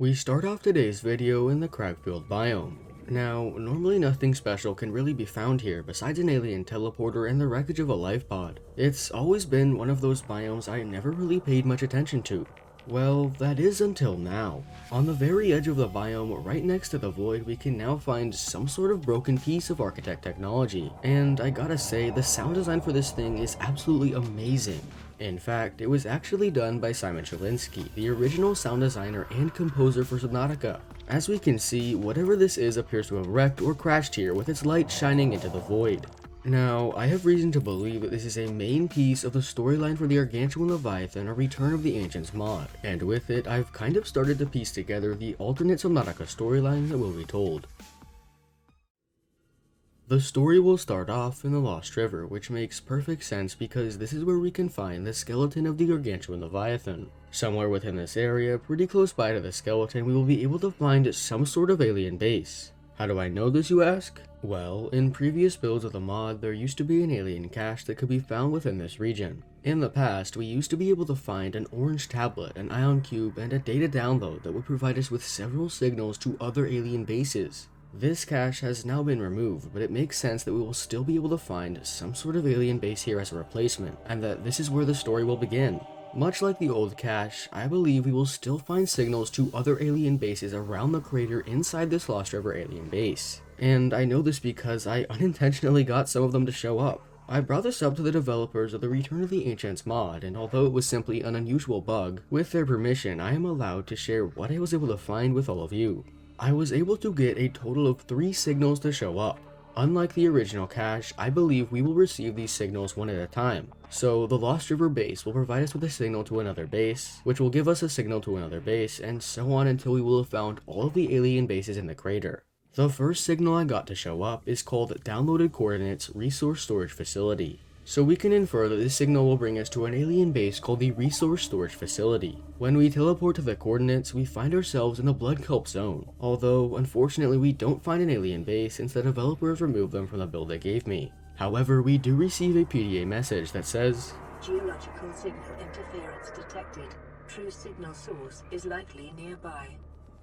We start off today's video in the Crag Field biome. Now, normally nothing special can really be found here besides an alien teleporter and the wreckage of a life pod. It's always been one of those biomes I never really paid much attention to. Well, that is until now. On the very edge of the biome, right next to the void, we can now find some sort of broken piece of architect technology. And I gotta say, the sound design for this thing is absolutely amazing. In fact, it was actually done by Chylinski, the original sound designer and composer for Subnautica. As we can see, whatever this is appears to have wrecked or crashed here with its light shining into the void. Now, I have reason to believe that this is a main piece of the storyline for the Gargantuan Leviathan or Return of the Ancients mod, and with it, I've kind of started to piece together the alternate Subnautica storyline that will be told. The story will start off in the Lost River, which makes perfect sense because this is where we can find the skeleton of the Gargantuan Leviathan. Somewhere within this area, pretty close by to the skeleton, we will be able to find some sort of alien base. How do I know this, you ask? Well, in previous builds of the mod, there used to be an alien cache that could be found within this region. In the past, we used to be able to find an orange tablet, an ion cube, and a data download that would provide us with several signals to other alien bases. This cache has now been removed, but it makes sense that we will still be able to find some sort of alien base here as a replacement, and that this is where the story will begin. Much like the old cache, I believe we will still find signals to other alien bases around the crater inside this Lost River alien base. And I know this because I unintentionally got some of them to show up. I brought this up to the developers of the Return of the Ancients mod, and although it was simply an unusual bug, with their permission I am allowed to share what I was able to find with all of you. I was able to get a total of 3 signals to show up. Unlike the original cache, I believe we will receive these signals one at a time. So the Lost River base will provide us with a signal to another base, which will give us a signal to another base, and so on until we will have found all of the alien bases in the crater. The first signal I got to show up is called Downloaded Coordinates Resource Storage Facility. So we can infer that this signal will bring us to an alien base called the Resource Storage Facility. When we teleport to the coordinates, we find ourselves in the Blood Kelp zone, although unfortunately we don't find an alien base since the developers removed them from the build they gave me. However, we do receive a PDA message that says, "Geological signal interference detected. True signal source is likely nearby."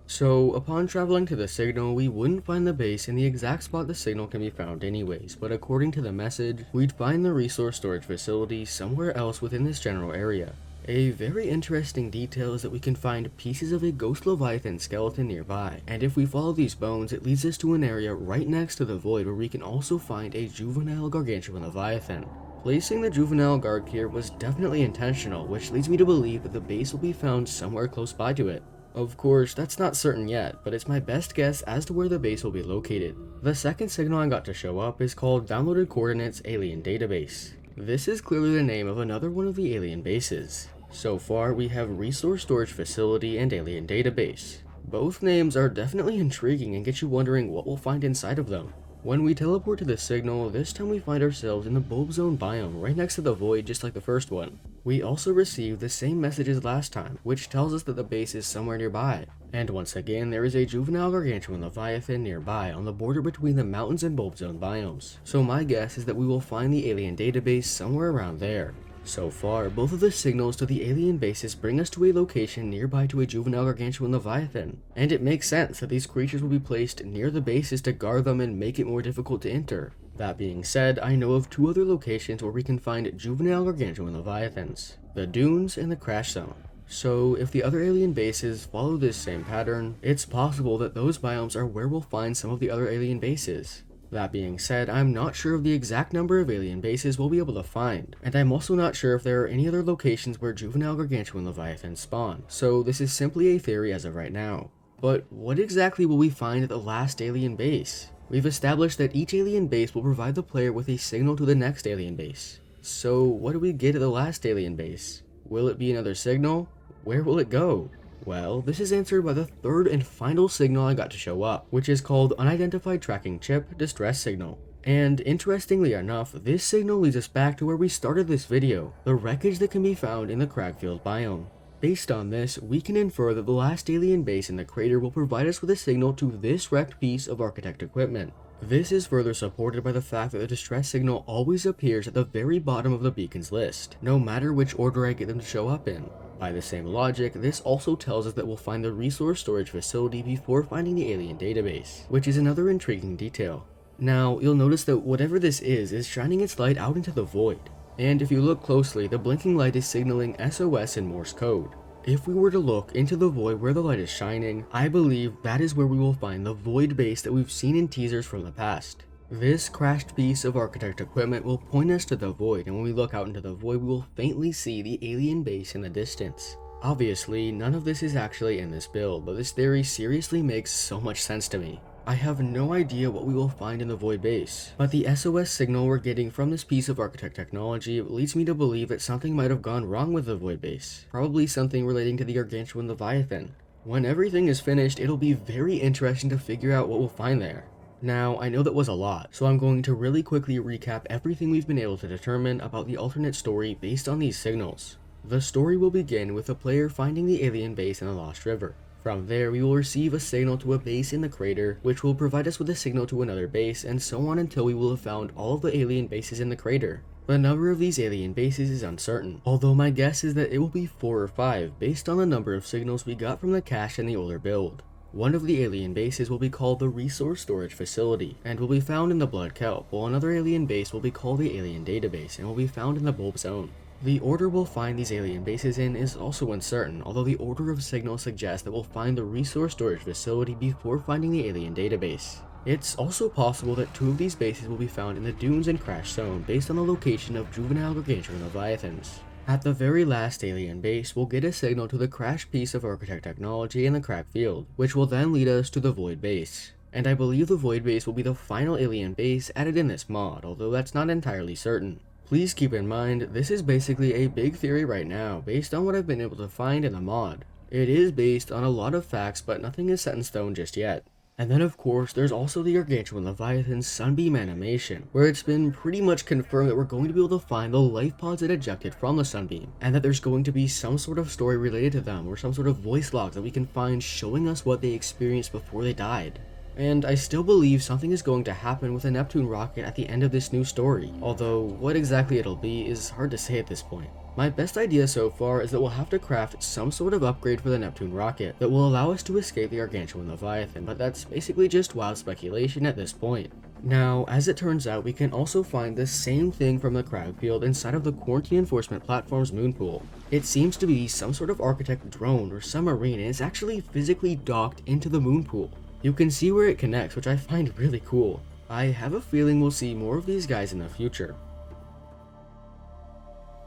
So, upon traveling to the signal, we wouldn't find the base in the exact spot the signal can be found anyways, but according to the message, we'd find the resource storage facility somewhere else within this general area. A very interesting detail is that we can find pieces of a ghost leviathan skeleton nearby, and if we follow these bones, it leads us to an area right next to the void where we can also find a juvenile gargantuan leviathan. Placing the juvenile guard here was definitely intentional, which leads me to believe that the base will be found somewhere close by to it. Of course, that's not certain yet, but it's my best guess as to where the base will be located. The second signal I got to show up is called Downloaded Coordinates Alien Database. This is clearly the name of another one of the alien bases. So far, we have Resource Storage Facility and Alien Database. Both names are definitely intriguing and get you wondering what we'll find inside of them. When we teleport to the signal, this time we find ourselves in the Bulb Zone biome right next to the void just like the first one. We also receive the same message as last time, which tells us that the base is somewhere nearby. And once again, there is a juvenile gargantuan leviathan nearby on the border between the mountains and Bulb Zone biomes. So my guess is that we will find the alien database somewhere around there. So far, both of the signals to the alien bases bring us to a location nearby to a juvenile gargantuan leviathan, and it makes sense that these creatures will be placed near the bases to guard them and make it more difficult to enter. That being said, I know of 2 other locations where we can find juvenile gargantuan leviathans, the dunes and the crash zone. So if the other alien bases follow this same pattern, it's possible that those biomes are where we'll find some of the other alien bases. That being said, I'm not sure of the exact number of alien bases we'll be able to find, and I'm also not sure if there are any other locations where juvenile gargantuan leviathans spawn, so this is simply a theory as of right now. But what exactly will we find at the last alien base? We've established that each alien base will provide the player with a signal to the next alien base. So what do we get at the last alien base? Will it be another signal? Where will it go? Well, this is answered by the third and final signal I got to show up, which is called Unidentified Tracking Chip Distress Signal. And interestingly enough, this signal leads us back to where we started this video, the wreckage that can be found in the Crag Field biome. Based on this, we can infer that the last alien base in the crater will provide us with a signal to this wrecked piece of architect equipment. This is further supported by the fact that the distress signal always appears at the very bottom of the beacon's list, no matter which order I get them to show up in. By the same logic, this also tells us that we'll find the resource storage facility before finding the alien database, which is another intriguing detail. Now, you'll notice that whatever this is shining its light out into the void. And if you look closely, the blinking light is signaling SOS in Morse code. If we were to look into the void where the light is shining, I believe that is where we will find the void base that we've seen in teasers from the past. This crashed piece of architect equipment will point us to the void, and when we look out into the void, we will faintly see the alien base in the distance. Obviously, none of this is actually in this build, but this theory seriously makes so much sense to me. I have no idea what we will find in the void base, but the SOS signal we're getting from this piece of architect technology leads me to believe that something might have gone wrong with the void base, probably something relating to the Gargantuan Leviathan. When everything is finished, it'll be very interesting to figure out what we'll find there. Now, I know that was a lot, so I'm going to really quickly recap everything we've been able to determine about the alternate story based on these signals. The story will begin with the player finding the alien base in the Lost River. From there, we will receive a signal to a base in the crater, which will provide us with a signal to another base, and so on until we will have found all of the alien bases in the crater. The number of these alien bases is uncertain, although my guess is that it will be 4 or 5 based on the number of signals we got from the cache in the older build. One of the alien bases will be called the Resource Storage Facility, and will be found in the Blood Kelp, while another alien base will be called the Alien Database, and will be found in the Bulb Zone. The order we'll find these alien bases in is also uncertain, although the order of signals suggests that we'll find the Resource Storage Facility before finding the Alien Database. It's also possible that 2 of these bases will be found in the Dunes and Crash Zone based on the location of juvenile Gargantuan Leviathans. At the very last alien base, we'll get a signal to the crashed piece of architect technology in the Crag Field, which will then lead us to the Void Base. And I believe the Void Base will be the final alien base added in this mod, although that's not entirely certain. Please keep in mind, this is basically a big theory right now, based on what I've been able to find in the mod. It is based on a lot of facts, but nothing is set in stone just yet. And then of course, there's also the Gargantuan Leviathan's Sunbeam animation, where it's been pretty much confirmed that we're going to be able to find the life pods that ejected from the Sunbeam, and that there's going to be some sort of story related to them, or some sort of voice logs that we can find showing us what they experienced before they died. And I still believe something is going to happen with a Neptune rocket at the end of this new story, although what exactly it'll be is hard to say at this point. My best idea so far is that we'll have to craft some sort of upgrade for the Neptune rocket that will allow us to escape the Gargantuan Leviathan, but that's basically just wild speculation at this point. Now, as it turns out, we can also find the same thing from the Crag Field inside of the Quarantine Enforcement Platform's moon pool. It seems to be some sort of architect drone or submarine, and it's actually physically docked into the moon pool. You can see where it connects, which I find really cool. I have a feeling we'll see more of these guys in the future.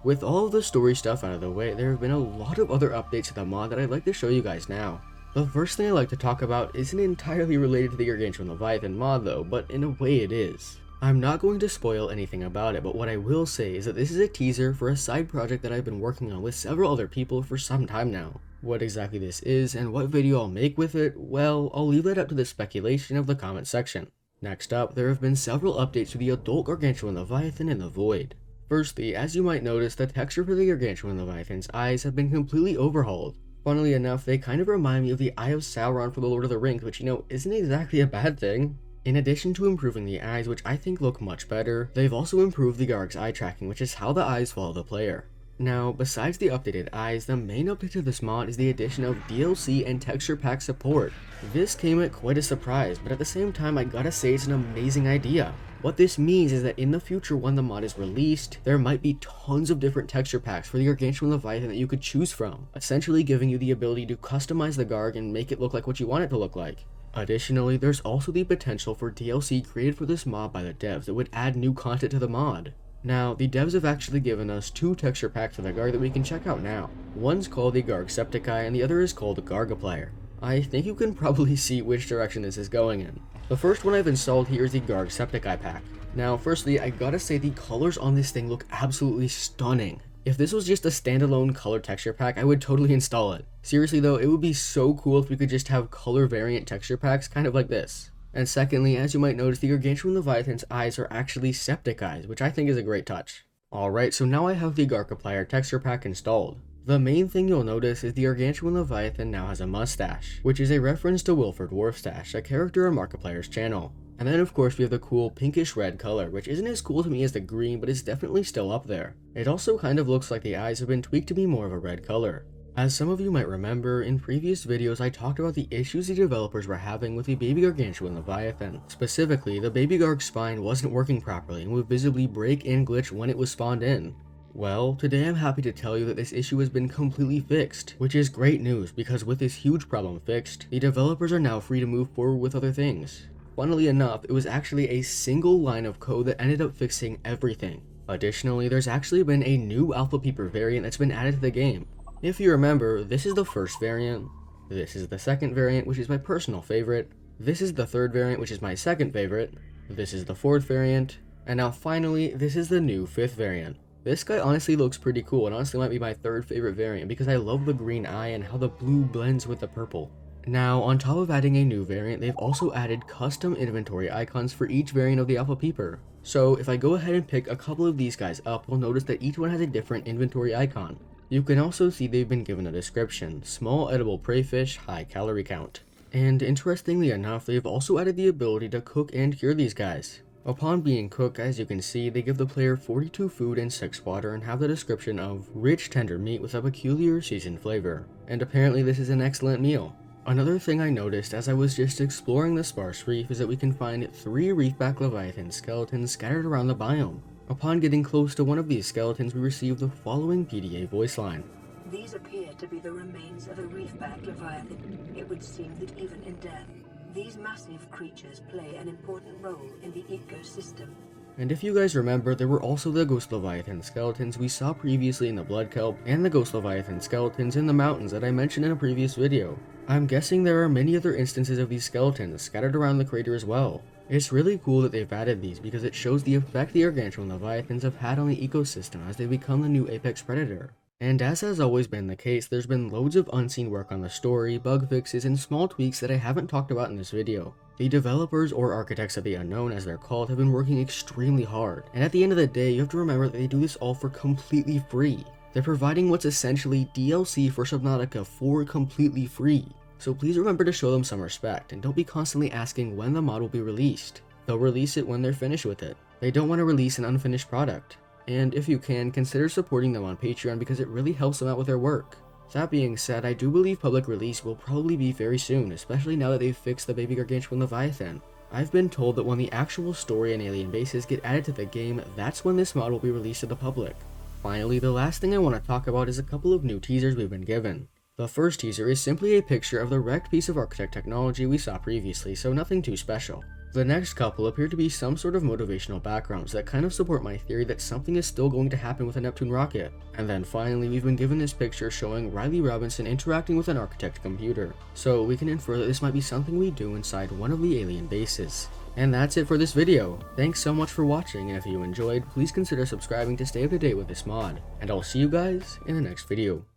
With all of the story stuff out of the way, there have been a lot of other updates to the mod that I'd like to show you guys now. The first thing I'd like to talk about isn't entirely related to the Gargantuan Leviathan mod though, but in a way it is. I'm not going to spoil anything about it, but what I will say is that this is a teaser for a side project that I've been working on with several other people for some time now. What exactly this is and what video I'll make with it, well, I'll leave that up to the speculation of the comment section. Next up, there have been several updates to the adult Gargantuan Leviathan in the Void. Firstly, as you might notice, the texture for the Gargantuan Leviathan's eyes have been completely overhauled. Funnily enough, they kind of remind me of the Eye of Sauron for the Lord of the Rings, which isn't exactly a bad thing. In addition to improving the eyes, which I think look much better, they've also improved the Garg's eye tracking, which is how the eyes follow the player. Now, besides the updated eyes, the main update to this mod is the addition of DLC and texture pack support. This came at quite a surprise, but at the same time I gotta say it's an amazing idea. What this means is that in the future when the mod is released, there might be tons of different texture packs for the Gargantuan Leviathan that you could choose from, essentially giving you the ability to customize the Garg and make it look like what you want it to look like. Additionally, there's also the potential for DLC created for this mod by the devs that would add new content to the mod. Now, the devs have actually given us 2 texture packs for the Garg that we can check out now. One's called the Gargsepticeye and the other is called the Gargaplier. I think you can probably see which direction this is going in. The first one I've installed here is the Gargsepticeye pack. Now, firstly, I gotta say the colors on this thing look absolutely stunning. If this was just a standalone color texture pack, I would totally install it. Seriously though, it would be so cool if we could just have color variant texture packs kind of like this. And secondly, as you might notice, the Gargantuan Leviathan's eyes are actually septic eyes, which I think is a great touch. Alright, so now I have the Gargaplier texture pack installed. The main thing you'll notice is the Gargantuan Leviathan now has a mustache, which is a reference to Wilford Dwarfstache, a character on Markiplier's channel. And then of course we have the cool pinkish red color, which isn't as cool to me as the green, but is definitely still up there. It also kind of looks like the eyes have been tweaked to be more of a red color. As some of you might remember, in previous videos I talked about the issues the developers were having with the baby Gargantuan Leviathan. Specifically, the baby Garg's spine wasn't working properly and would visibly break and glitch when it was spawned in. Well, today I'm happy to tell you that this issue has been completely fixed, which is great news because with this huge problem fixed, the developers are now free to move forward with other things. Funnily enough, it was actually a single line of code that ended up fixing everything. Additionally, there's actually been a new Alpha Peeper variant that's been added to the game. If you remember, this is the first variant, this is the second variant, which is my personal favorite, this is the third variant, which is my second favorite, this is the fourth variant, and now finally, this is the new fifth variant. This guy honestly looks pretty cool and honestly might be my third favorite variant because I love the green eye and how the blue blends with the purple. Now, on top of adding a new variant, they've also added custom inventory icons for each variant of the Alpha Peeper. So if I go ahead and pick a couple of these guys up, you'll notice that each one has a different inventory icon. You can also see they've been given a description: small edible prey fish, high calorie count. And interestingly enough, they've also added the ability to cook and cure these guys. Upon being cooked, as you can see, they give the player 42 food and 6 water and have the description of rich tender meat with a peculiar seasoned flavor. And apparently this is an excellent meal. Another thing I noticed as I was just exploring the sparse reef is that we can find 3 reefback leviathan skeletons scattered around the biome. Upon getting close to one of these skeletons, we receive the following PDA voice line. These appear to be the remains of a reefback leviathan. It would seem that even in death, these massive creatures play an important role in the ecosystem. And if you guys remember, there were also the Ghost Leviathan skeletons we saw previously in the Blood Kelp, and the Ghost Leviathan skeletons in the mountains that I mentioned in a previous video. I'm guessing there are many other instances of these skeletons scattered around the crater as well. It's really cool that they've added these because it shows the effect the Gargantuan Leviathans have had on the ecosystem as they become the new apex predator. And as has always been the case, there's been loads of unseen work on the story, bug fixes, and small tweaks that I haven't talked about in this video. The developers, or architects of the unknown as they're called, have been working extremely hard, and at the end of the day, you have to remember that they do this all for completely free. They're providing what's essentially DLC for Subnautica for completely free. So please remember to show them some respect, and don't be constantly asking when the mod will be released. They'll release it when they're finished with it. They don't want to release an unfinished product. And if you can, consider supporting them on Patreon because it really helps them out with their work. That being said, I do believe public release will probably be very soon, especially now that they've fixed the baby Gargantuan Leviathan. I've been told that when the actual story and alien bases get added to the game, that's when this mod will be released to the public. Finally, the last thing I want to talk about is a couple of new teasers we've been given. The first teaser is simply a picture of the wrecked piece of architect technology we saw previously, so nothing too special. The next couple appear to be some sort of motivational backgrounds that kind of support my theory that something is still going to happen with a Neptune rocket. And then finally, we've been given this picture showing Riley Robinson interacting with an architect computer, so we can infer that this might be something we do inside one of the alien bases. And that's it for this video. Thanks so much for watching, and if you enjoyed, please consider subscribing to stay up to date with this mod. And I'll see you guys in the next video.